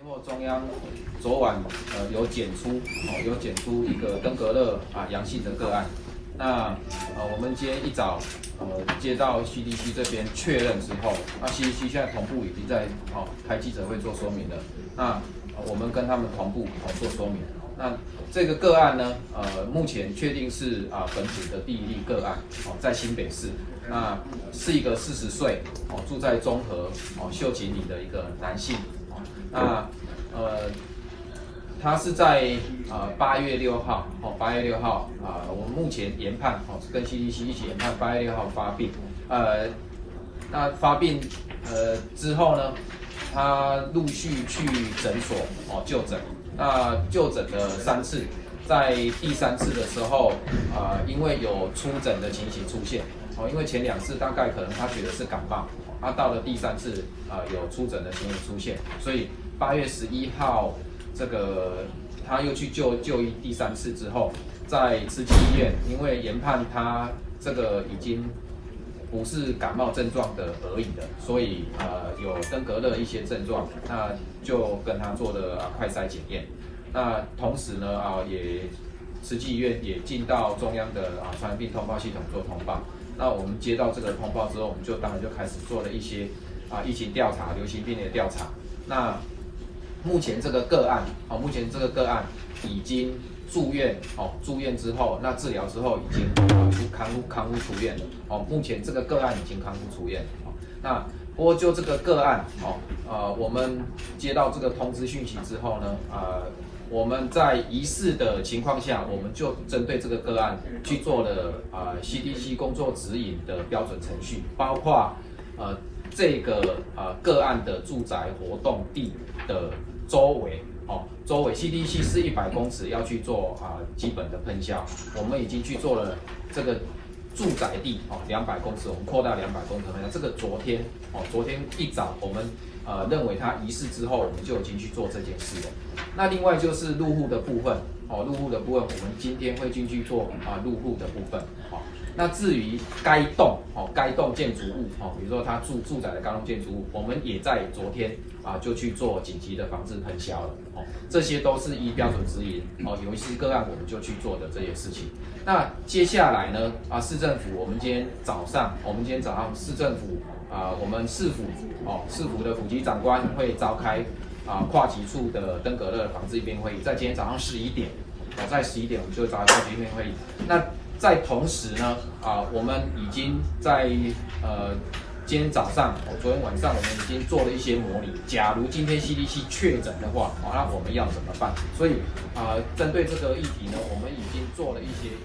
联络中央昨晚有检出一个登革热阳性的个案。那我们今天一早接到 CDC 这边确认之后，那 CDC 现在同步已经在开记者会做说明了。那我们跟他们同步做说明。那这个个案呢，目前确定是本土的第一例个案，在新北市。那是一个40岁住在中和秀琴里的一个男性。那他是在8月6号我们目前研判跟 CDC 一起研判8月6号发病。那发病之后呢，他陆续去诊所就诊。那就诊了3次，在第3次的时候因为有出疹的情形出现因为前2次大概可能他觉得是感冒，到了第3次有出疹的情形出现，所以8月11号这个他又去就医第3次之后，在慈济医院，因为研判他这个已经不是感冒症状的而已的，所以有登革热一些症状，那就跟他做了快筛检验。那同时呢也慈济医院也进到中央的传染病通报系统做通报。那我们接到这个通报之后，我们当然就开始做了一些疫情调查、流行病的调查。那目前这个个案已经住院住院之后，那治疗之后已经康复出院了目前这个个案已经康复出院那不过就这个个案我们接到这个通知讯息之后呢我们在疑似的情况下，我们就针对这个个案去做了CDC 工作指引的标准程序，包括这个个案的住宅活动地的周围CDC 是100公尺要去做基本的喷销，我们已经去做了这个住宅地200公尺，我们扩大200公尺喷销。这个昨天一早我们认为它疑似之后，我们就已经去做这件事了。那另外就是入户的部分我们今天会进去做入户的部分那至于该栋建筑物比如说它住宅的该栋建筑物，我们也在昨天就去做紧急的防治喷销了这些都是依标准指引有一些个案我们就去做的这些事情。那接下来呢市政府我们今天早上市政府我们市府的府级长官会召开跨级处的登革热防治应变会议，在今天早上11点在11点我们就召开跨级应变会议。那在同时呢我们已经在今天早上昨天晚上我们已经做了一些模拟，假如今天 CDC 确诊的话那我们要怎么办？所以针对这个议题呢，我们已经做了一些